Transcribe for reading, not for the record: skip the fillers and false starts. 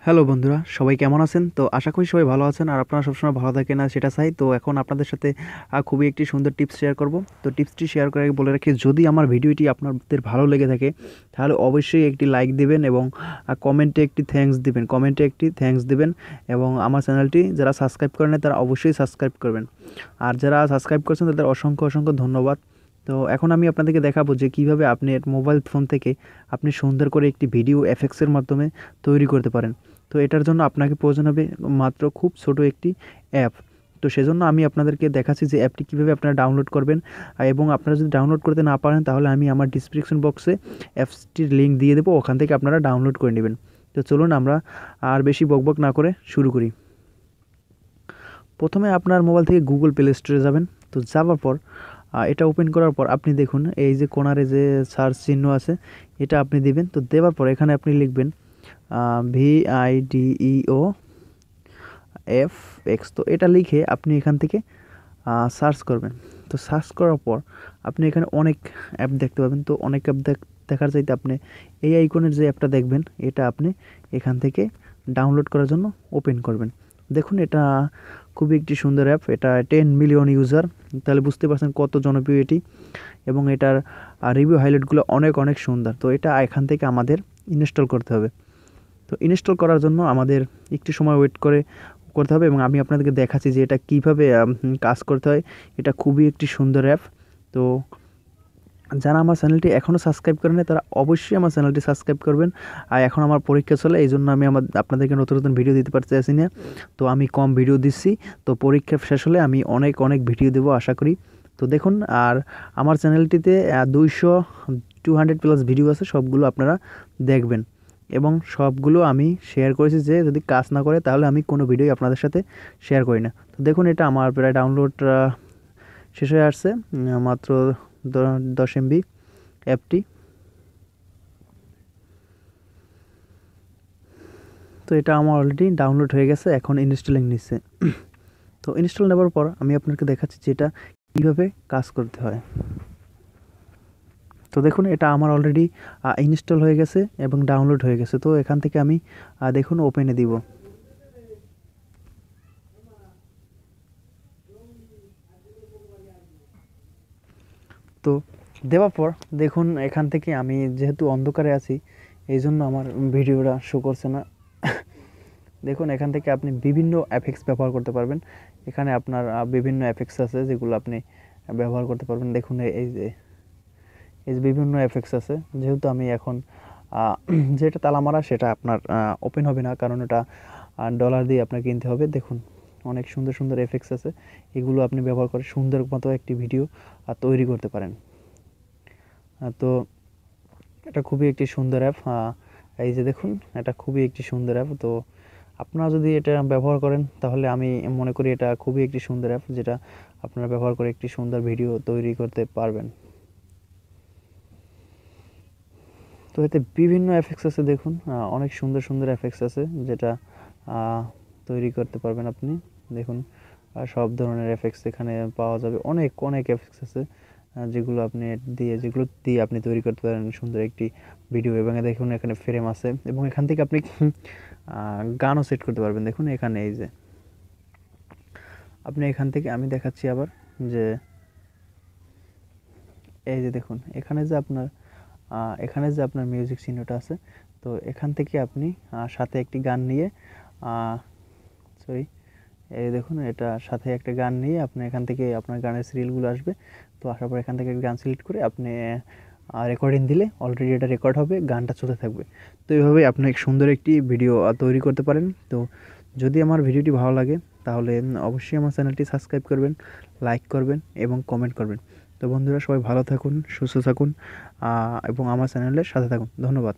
Hello বন্ধুরা, সবাই কেমন আছেন? তো আশা করি সবাই ভালো আছেন আর আপনারা সবসময় ভালো থাকেন আর সেটা চাই। তো এখন আপনাদের সাথে খুবই একটি সুন্দর টিপস শেয়ার করব। তো টিপসটি শেয়ার করার আগে বলে রাখি, যদি আমার ভিডিওটি আপনাদের ভালো লেগে থাকে তাহলে অবশ্যই একটি লাইক দিবেন এবং কমেন্টে একটি থ্যাঙ্কস দিবেন এবং আমার চ্যানেলটি যারা সাবস্ক্রাইব করেন তারা অবশ্যই সাবস্ক্রাইব করবেন। আর যারা সাবস্ক্রাইব করছেন তাদের অসংখ্য ধন্যবাদ। তো এখন আমি আপনাদেরকে দেখাবো যে কীভাবে আপনি মোবাইল ফোন থেকে আপনি সুন্দর করে একটি ভিডিও এফেক্টসের মাধ্যমে তৈরি করতে পারেন। তো এটার জন্য আপনাকে প্রয়োজন হবে মাত্র খুব ছোট একটি অ্যাপ। তো সেজন্য আমি আপনাদেরকে দেখাচ্ছি যে অ্যাপটি কীভাবে আপনারা ডাউনলোড করবেন। এবং আপনারা যদি ডাউনলোড করতে না পারেন তাহলে আমি আমার ডিসক্রিপশন বক্সে অ্যাপসটির লিঙ্ক দিয়ে দেবো, ওখান থেকে আপনারা ডাউনলোড করে নেবেন। তো চলুন আমরা আর বেশি বকবক না করে শুরু করি। প্রথমে আপনার মোবাইল থেকে গুগল প্লে স্টোরে যাবেন। তো যাওয়ার পর এটা ওপেন করার পর আপনি দেখুন এই যে কোণারে যে সার্চ চিহ্ন আছে এটা আপনি দিবেন। তো দেওয়ার পর এখানে আপনি লিখবেন VIDEOFX। তো এটা লিখে আপনি এখান থেকে সার্চ করবেন। তো সার্চ করার পর আপনি এখানে অনেক অ্যাপ দেখতে পাবেন। তো অনেক অ্যাপ দেখার চাইতে আপনি এই আইকনের যে অ্যাপটা দেখবেন এটা আপনি এখান থেকে ডাউনলোড করার জন্য ওপেন করবেন। দেখুন এটা খুবই একটি সুন্দর অ্যাপ, এটা 10 মিলিয়ন ইউজার, তাহলে বুঝতে পারছেন কত জনপ্রিয় এটি। এবং এটার রিভিউ হাইলাইটগুলো অনেক সুন্দর। তো এটা এখান থেকে আমাদের ইনস্টল করতে হবে। তো ইনস্টল করার জন্য আমাদের একটু সময় ওয়েট করতে হবে এবং আমি আপনাদেরকে দেখাচ্ছি যে এটা কীভাবে কাজ করতে হয়। এটা খুবই একটি সুন্দর অ্যাপ। তো যারা আমার চ্যানেলটি এখনও সাবস্ক্রাইব করেন তারা অবশ্যই আমার চ্যানেলটি সাবস্ক্রাইব করবেন। আর এখন আমার পরীক্ষা চলে, এই জন্য আমি আপনাদেরকে নতুন ভিডিও দিতে পারতেছি না। তো আমি কম ভিডিও দিচ্ছি। তো পরীক্ষা শেষ হলে আমি অনেক ভিডিও দেবো আশা করি। তো দেখুন, আর আমার চ্যানেলটিতে 200 প্লাস ভিডিও আছে, সবগুলো আপনারা দেখবেন এবং সবগুলো আমি শেয়ার করেছি। যে যদি কাজ না করে তাহলে আমি কোনো ভিডিওই আপনাদের সাথে শেয়ার করি না। তো দেখুন এটা আমার প্রায় ডাউনলোড শেষ হয়ে আসছে, মাত্র 10 MB অ্যাপটি। তো এটা আমার অলরেডি ডাউনলোড হয়ে গেছে, এখন ইনস্টলিং নিচ্ছে। তো ইনস্টল নেওয়ার পর আমি আপনাকে দেখাচ্ছি যে এটা কীভাবে কাজ করতে হয়। তো দেখুন এটা আমার অলরেডি ইনস্টল হয়ে গেছে এবং ডাউনলোড হয়ে গেছে। তো এখান থেকে আমি দেখুন ওপেনে দিব। তো দেওয়ার পর দেখুন এখান থেকে আমি যেহেতু অন্ধকারে আছি এই জন্য আমার ভিডিওটা শো করছে না। দেখুন এখান থেকে আপনি বিভিন্ন এফেক্টস ব্যবহার করতে পারবেন। এখানে আপনার বিভিন্ন এফেক্টস আছে যেগুলো আপনি ব্যবহার করতে পারবেন। দেখুন এই যে বিভিন্ন এফেক্টস আছে। যেহেতু আমি এখন যেটা তালা মারা সেটা আপনার ওপেন হবে না, কারণ এটা ডলার দিয়ে আপনার কিনতে হবে। দেখুন অনেক সুন্দর এফেক্টস আছে, এগুলো আপনি ব্যবহার করে সুন্দর মতো একটি ভিডিও তৈরি করতে পারেন। তো এটা খুবই একটি সুন্দর অ্যাপ। এই যে দেখুন এটা খুবই একটি সুন্দর অ্যাপ। তো আপনারা যদি এটা ব্যবহার করেন তাহলে আমি মনে করি এটা খুবই একটি সুন্দর অ্যাপ, যেটা আপনারা ব্যবহার করে একটি সুন্দর ভিডিও তৈরি করতে পারবেন। তো এতে বিভিন্ন এফেক্টস আছে, দেখুন অনেক সুন্দর এফেক্টস আছে যেটা তৈরি করতে পারবেন আপনি। দেখুন সব ধরনের এফেক্টস এখানে পাওয়া যাবে, অনেক এফেক্টস আছে যেগুলো দিয়ে আপনি তৈরি করতে পারেন সুন্দর একটি ভিডিও। এবং দেখুন এখানে ফ্রেম আছে এবং এখান থেকে আপনি গানও সেট করতে পারবেন। দেখুন এখানে এই যে আপনি এখান থেকে আমি দেখাচ্ছি আবার যে এই যে দেখুন এখানে যে আপনার মিউজিক চিহ্নটা আছে। তো এখান থেকে আপনি সাথে একটি গান নিয়ে এই দেখুন এটা সাথে একটা গান নিয়ে আপনি এখান থেকে আপনার গানের সিরিয়ালগুলো আসবে। তো আসার পর এখান থেকে গান সিলেক্ট করে আপনি রেকর্ডিং দিলে অলরেডি এটা রেকর্ড হবে, গানটা চলতে থাকবে। তো এইভাবেই আপনি সুন্দর একটি ভিডিও তৈরি করতে পারেন। তো যদি আমার ভিডিওটি ভালো লাগে তাহলে অবশ্যই আমার চ্যানেলটি সাবস্ক্রাইব করবেন, লাইক করবেন এবং কমেন্ট করবেন। তো বন্ধুরা সবাই ভালো থাকুন, সুস্থ থাকুন এবং আমার চ্যানেলের সাথে থাকুন। ধন্যবাদ।